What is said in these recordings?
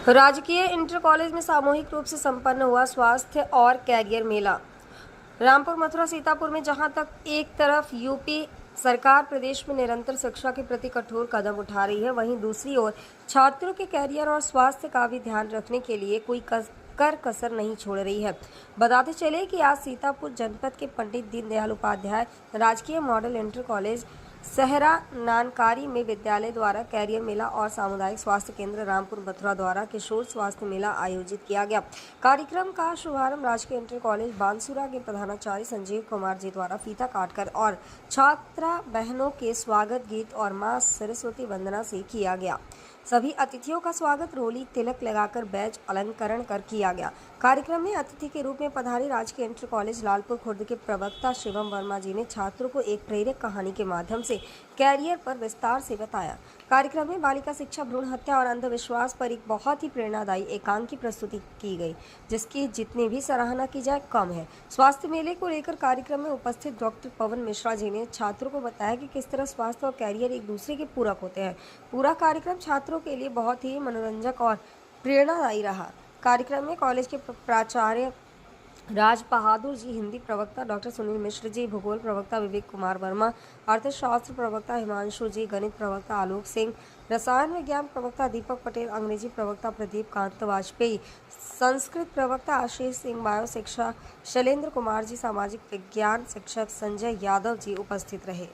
राजकीय inter college में सामूहिक रूप से संपन्न हुआ स्वास्थ्य और कैरियर मेला। रामपुर, मथुरा, सीतापुर में जहां तक एक तरफ यूपी सरकार प्रदेश में निरंतर शिक्षा के प्रति कठोर कदम उठा रही है, वहीं दूसरी ओर छात्रों के कैरियर और स्वास्थ्य का भी ध्यान रखने के लिए कोई कसर नहीं छोड़ रही है। बताते चले कि आज सीतापुर जनपद के पंडित दीनदयाल उपाध्याय राजकीय मॉडल इंटर कॉलेज सहरा नानकारी में विद्यालय द्वारा कैरियर मेला और सामुदायिक स्वास्थ्य केंद्र रामपुर मथुरा द्वारा किशोर स्वास्थ्य मेला आयोजित किया गया। कार्यक्रम का शुभारंभ राजकीय इंटर कॉलेज बांसुरा के प्रधानाचार्य संजीव कुमार जी द्वारा फीता काटकर और छात्रा बहनों के स्वागत गीत और मां सरस्वती वंदना से किया गया। सभी अतिथियों का स्वागत रोली तिलक लगाकर बैज अलंकरण कर किया गया। कार्यक्रम में अतिथि के रूप में पधारी राजकीय इंटर कॉलेज लालपुर खुर्द के प्रवक्ता शिवम वर्मा जी ने छात्रों को एक प्रेरक कहानी के माध्यम से कैरियर पर विस्तार से बताया। कार्यक्रम में बालिका शिक्षा, भ्रूण हत्या और अंधविश्वास पर एक बहुत ही प्रेरणादायी एकांकी प्रस्तुति की गई, जिसकी जितनी भी सराहना की जाए कम है। स्वास्थ्य मेले को लेकर कार्यक्रम में उपस्थित डॉक्टर पवन मिश्रा जी ने छात्रों को बताया कि किस तरह स्वास्थ्य और कैरियर एक दूसरे के पूरक होते हैं। पूरा कार्यक्रम छात्रों के लिए बहुत ही मनोरंजक और प्रेरणादायी रहा। कार्यक्रम में कॉलेज के प्राचार्य राज बहादुर जी, हिंदी प्रवक्ता डॉक्टर सुनील मिश्र जी, भूगोल प्रवक्ता विवेक कुमार वर्मा, अर्थशास्त्र प्रवक्ता हिमांशु जी, गणित प्रवक्ता आलोक सिंह, रसायन विज्ञान प्रवक्ता दीपक पटेल, अंग्रेजी प्रवक्ता प्रदीप कांत वाजपेयी, संस्कृत प्रवक्ता आशीष सिंह, बायो शिक्षा शैलेंद्र कुमार जी, सामाजिक विज्ञान शिक्षक संजय यादव जी उपस्थित रहे।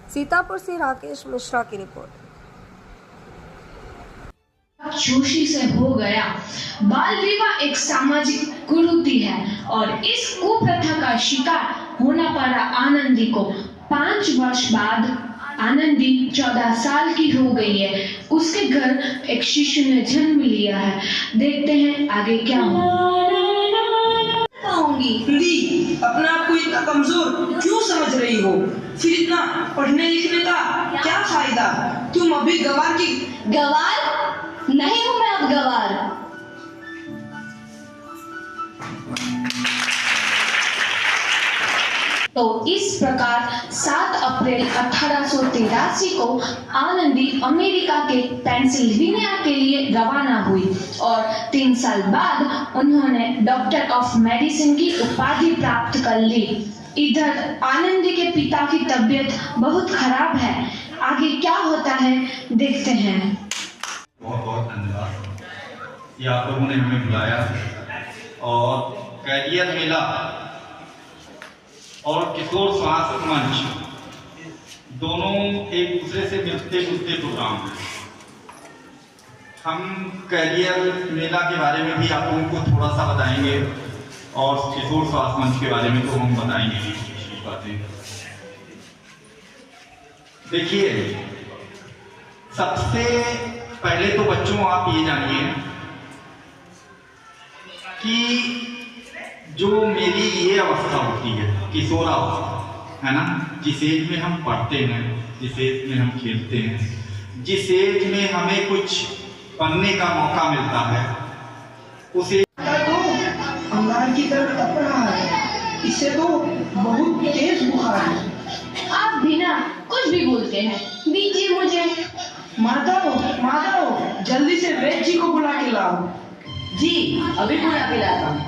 सीतापुर से राकेश मिश्रा की रिपोर्ट। जोशी से हो गया। बाल विवाह एक सामाजिक कुरीति है और इस कुप्रथा का शिकार होना पड़ा आनंदी को। 5 वर्ष बाद आनंदी 14 साल की हो गई है। उसके घर एक शिशु ने जन्म लिया है। देखते हैं आगे क्या होगी। अपने आप को इतना कमजोर क्यों समझ रही हो? फिर इतना पढ़ने लिखने का क्या फायदा? तुम अभी गवार की गवार नहीं हूं मैं अब गवार। तो इस प्रकार 7 अप्रैल 1883 को आनंदी अमेरिका के पेंसिल्वेनिया के लिए रवाना हुई और 3 साल बाद उन्होंने डॉक्टर ऑफ मेडिसिन की उपाधि प्राप्त कर ली। इधर आनंदी के पिता की तबीयत बहुत खराब है। आगे क्या होता है देखते हैं। बहुत बहुत धन्यवाद कि आप लोगों ने हमें बुलाया और कैरियर मेला और किशोर स्वास्थ्य मंच दोनों एक दूसरे से मिलते जुलते प्रोग्राम हैं। हम कैरियर मेला के बारे में भी आप लोगों को थोड़ा सा बताएंगे और किशोर स्वास्थ्य मंच के बारे में तो हम बताएंगे विशेष बातें। देखिए, सबसे पहले तो बच्चों आप ये जानिए कि जो मेरी ये अवस्था होती है किशोरावस्था, है ना, जिस एज में हम पढ़ते हैं, जिस एज में हम खेलते हैं, जिस एज में हमें कुछ बनने का मौका मिलता है, उसे अंगार की तरफ तप रहा है। इसे तो बहुत तेज बुखार है। आप बिना कुछ भी बोलते हैं, दीजिए मुझे। माधव, जल्दी से वैद्य जी को बुला के लाओ। जी, अभी बुला के लाता हूँ।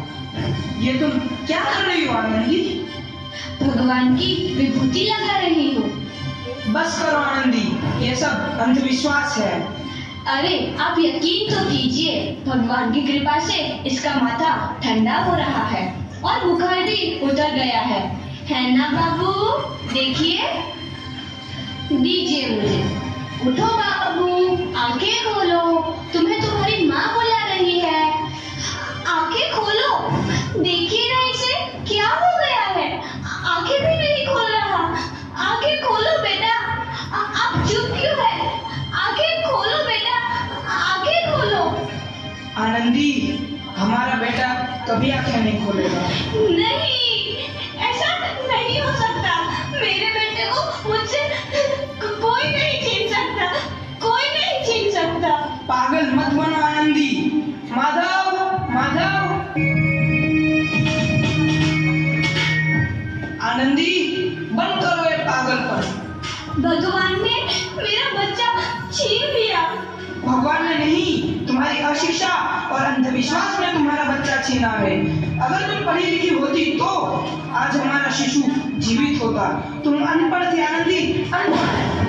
ये तुम क्या कर रही हो आनंदी? भगवान की विभूति लगा रही हूँ। बस करो आनंदी, ये सब अंधविश्वास है। अरे आप यकीन तो कीजिए, भगवान की कृपा से इसका माथा ठंडा हो रहा है और बुखार भी उतर गया है ना बाबू? देखिए, दीजिए मुझे। उठो बाबू, आंखें खोलो, तुम्हें तुम्हारी माँ बुला रही है। आंखें खोलो, देखिए ना इसे क्या हो गया है। आंखें भी नहीं खोल रहा। आंखें खोलो बेटा। आप चुप क्यों है? आंखें खोलो बेटा, आंखें खोलो। आनंदी, हमारा बेटा कभी आंखें नहीं खोलेगा। नहीं, ऐसा नहीं हो सकता। मेरे बेटे को मुझसे कोई नहीं छीन सकता, कोई नहीं छीन सकता। पागल मत बनो आनंदी। माधव, आनंदी, बंद करो ये पागलपन। भगवान ने मेरा बच्चा छीन लिया। भगवान ने नहीं, तुम्हारी और अंधविश्वास में तुम्हारा बच्चा छीना है। अगर तुम पढ़ी लिखी होती तो आज हमारा शिशु जीवित होता। तुम अनपढ़ थी आनंदी, अनपढ़।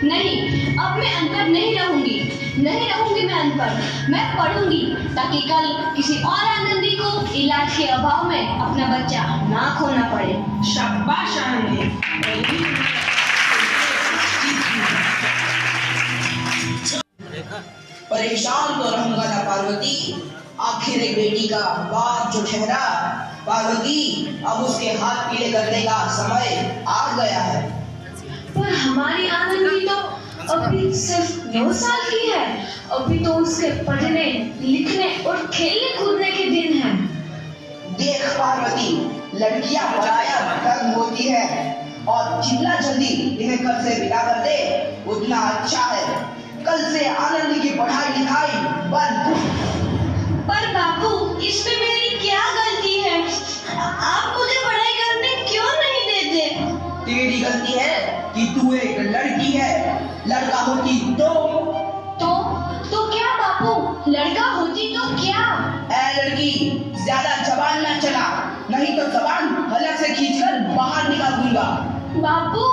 नहीं, अब मैं अनपढ़ नहीं रहूंगी मैं अनपढ़। मैं पढ़ूंगी ताकि कल किसी और आनंदी को इलाज के अभाव में अपना बच्चा ना खोना पड़े। शाबाश आनंदी। परेशान तो रहूंगा ना पार्वती, आखिर एक बेटी का बाप जो ठहरा। पार्वती, अब उसके हाथ पीले करने का समय आ गया है। पर हमारी आनंदी तो अभी सिर्फ 9 साल की है। अभी तो उसके पढ़ने लिखने और खेलने कूदने के दिन हैं। देख पार्वती, लड़कियां पढ़ाया कर्म होती है और जितना जल्दी इन्हें घर से विदा कर दे उतना अच्छा है। कल से आनंद की पढ़ाई लिखाई बंद। पर बापू, इसमें मेरी क्या गलती है? आप मुझे पढ़ाई करने क्यों नहीं देते? तेरी गलती है कि तू एक लड़की है। लड़का होती तो क्या बापू? लड़का होती तो क्या? ऐ लड़की, ज्यादा जबान न चला, नहीं तो जबान हलक से खींचकर बाहर निकाल दूंगा। बापू,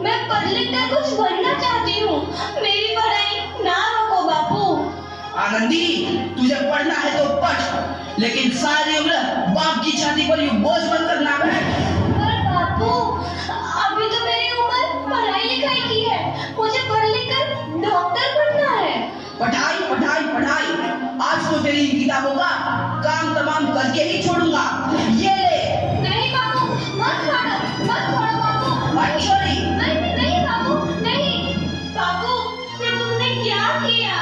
मैं पढ़ लिख कर कुछ बनना चाहती हूँ। मेरी पढ़ाई ना रोको बापू। आनंदी, तुझे पढ़ना है तो पढ़, लेकिन सारी उम्र बाप की छाती पर यूं बोझ बनकर ना बैठ। पर बापू, अभी तो मेरी उम्र पढ़ाई लिखाई की है। मुझे पढ़ लिख कर डॉक्टर बनना है। पढ़ाई पढ़ाई पढ़ाई, आज तो तेरी इन किताबों का काम तमाम करके ही छोड़ूंगा। ये ले। नहीं बापू, मत छोड़ो बापू। मत छोड़ी। नहीं बापू, नहीं। बापू, ये तुमने क्या किया?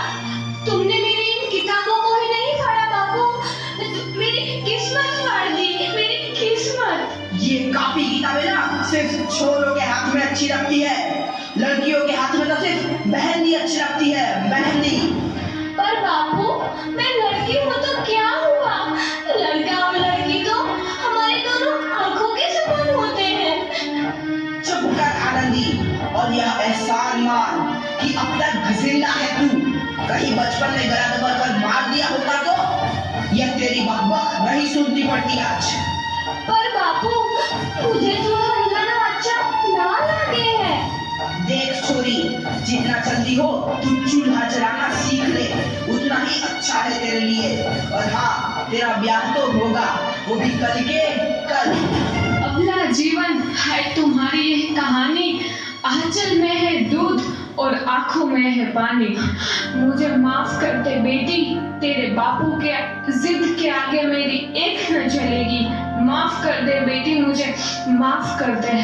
तुमने मेरी इन किताबों को ही नहीं फाड़ा बापू, मेरी किस्मत फाड़ दी, मेरी किस्मत। ये काफी किताबें ना सिर्फ छोरों के हाथ में अच्छी लगती है, लड़कियों के हाथ में तो सिर्फ मेहंदी अच्छी लगती है, मेहंदी। पर बापू, मैं लड़की हूँ तो क्या हुआ? लड़का और लड़की तो हमारे दोनों आंखों के समान होते हैं। चुप कर आनंदी, और यह एहसान मान कि अब तक जिंदा है तू। कहीं बचपन में गला दबाकर मार दिया होता तो यह तेरी बकबक नहीं सुननी पड़ती आज। पर बापू, मुझे चूल्हा जलाना अच्छा ना लगे है। देख छोरी, जितना जल्दी हो तू चूल्हा जलाना सीख ले, उतना ही अच्छा है तेरे लिए। और हाँ, तेरा ब्याह तो होगा, वो भी कल के कल। अबला जीवन है तुम्हारी यह कहानी, आंचल में है दूध और आंखों में है पानी। मुझे माफ कर दे बेटी, तेरे बापू के जिद के आगे मेरी एक न चलेगी। माफ कर दे बेटी, मुझे माफ कर दे।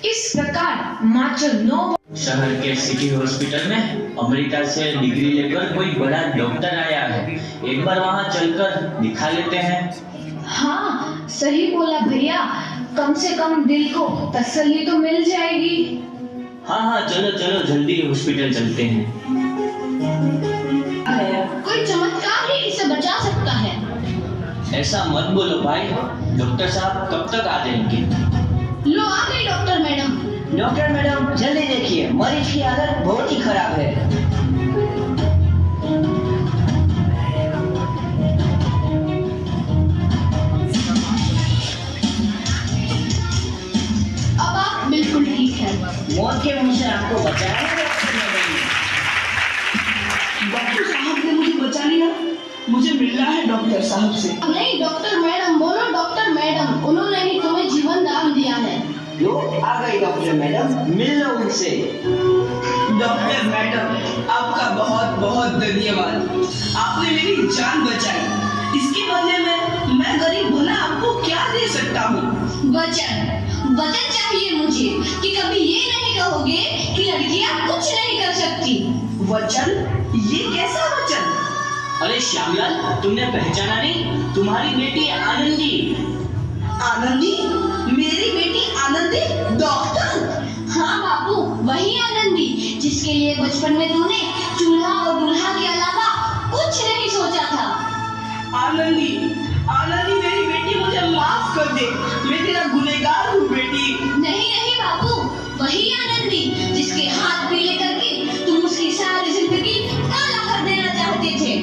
इस प्रकार मात्र 9 शहर के सिटी हॉस्पिटल में अमेरिका से डिग्री लेकर कोई बड़ा डॉक्टर आया है। एक बार वहां चलकर दिखा लेते हैं। हाँ, सही बोला भैया। कम से कम दिल को तसल्ली तो मिल जाएगी। हाँ चलो चलो जल्दी हॉस्पिटल चलते हैं। कोई चमत्कार ही इसे बचा सकता है। ऐसा मत बोलो भाई, डॉक्टर साहब कब तक आ जाएंगे? लो आ गई डॉक्टर मैडम। डॉक्टर मैडम जल्दी देखिए, मरीज की हालत बहुत ही खराब है। अब आप बिल्कुल ठीक है। मौत के मुंह से आपको बचाया है डॉक्टर साहब ने मुझे बचा लिया। मुझे मिलना है डॉक्टर साहब से। नहीं डॉक्टर मैडम बोलो, डॉक्टर मैडम। उन्होंने ही तुम्हें जीवन दान दिया है। लो आ गई डॉक्टर मैडम, मिल लो उनसे। डॉक्टर मैडम, आपका बहुत बहुत धन्यवाद। आपने मेरी जान बचाई। इसके बदले में मैं गरीब भला आपको क्या दे सकता हूँ? वचन चाहिए मुझे कि कभी ये नहीं कहोगे कि लड़कियां कुछ नहीं कर सकती। वचन? ये कैसा वचन? अरे श्यामलाल, तुमने पहचाना नहीं? तुम्हारी बेटी आनंदी। आनंदी? मेरी बेटी आनंदी डॉक्टर? हाँ बाबू, वही आनंदी जिसके लिए बचपन में तूने चूल्हा और दूल्हा के अलावा कुछ नहीं सोचा था। आनंदी, आनंदी मेरी बेटी, मुझे माफ कर दे। मैं तेरा गुनहगार हूँ बेटी। नहीं बाबू, वही आनंदी जिसके हाथ पीले करके तुम उसकी सारी जिंदगी काला कर देना चाहते थे।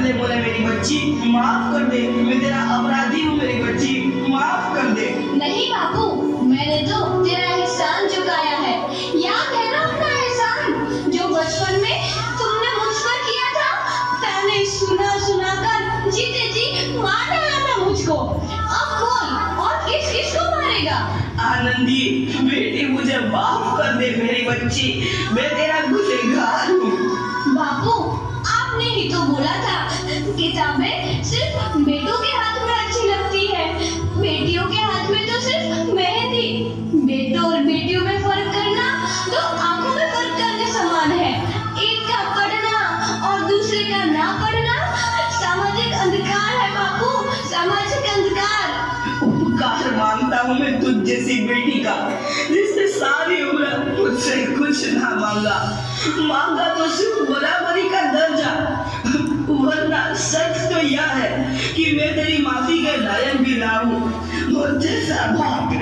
दे बोले मेरी बच्ची, माफ कर दे, मैं तेरा अपराधी हूँ मेरी बच्ची, माफ कर दे। नहीं बापू, मैंने तो तेरा एहसान चुकाया है। याद है ना अपना एहसान जो बचपन में तुमने मुझ पर किया था? ताने सुना सुना कर जीते जी मार डाला था मुझको। अब बोल, और किस किस को मारेगा? आनंदी बेटी, मुझे माफ कर दे मेरी बच्ची, मैं तेरा गुनहगार हूँ। बापू, आपने ही तो बोला था किताबें सिर्फ बेटों के हाथ में अच्छी लगती है, बेटियों के हाथ में तो सिर्फ मेहंदी। बेटों और बेटियों में फर्क करना तो आंखों में फर्क करने समान है। एक का पढ़ना और दूसरे का ना पढ़ना सामाजिक अंधकार है बापू, सामाजिक अंधकार। उपकार मांगता हूँ मैं तुझ जैसी बेटी का, जिसने सारी उम्र मुझसे कुछ ना मांगा तो सिर्फ बराबरी का दर्जा। वरना सच तो यह है कि मैं तेरी माफी के लायक भी ना हूँ, और जैसा बाप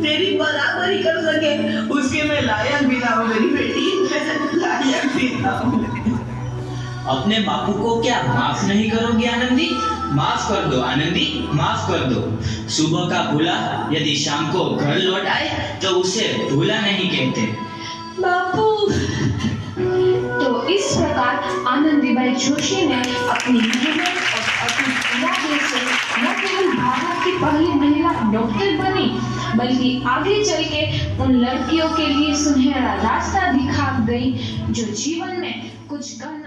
तेरी बराबरी कर सके उसके मैं लायक भी ना हूँ मेरी बेटी, मैं लायक भी ना हूँ। अपने बापू को क्या माफ नहीं करोगे आनंदी? माफ कर दो आनंदी, माफ कर दो। सुबह का भूला यदि शाम को घर लौट आए तो उसे भूला नहीं कहते। बापू, तो इस प्रकार आनंदीबाई जोशी ने अपनी मेहनत और अपनी इरादे से न केवल भारत की पहली महिला डॉक्टर बनी, बल्कि आगे चल के उन लड़कियों के लिए सुनहरा रास्ता दिखा गई जो जीवन में कुछ करने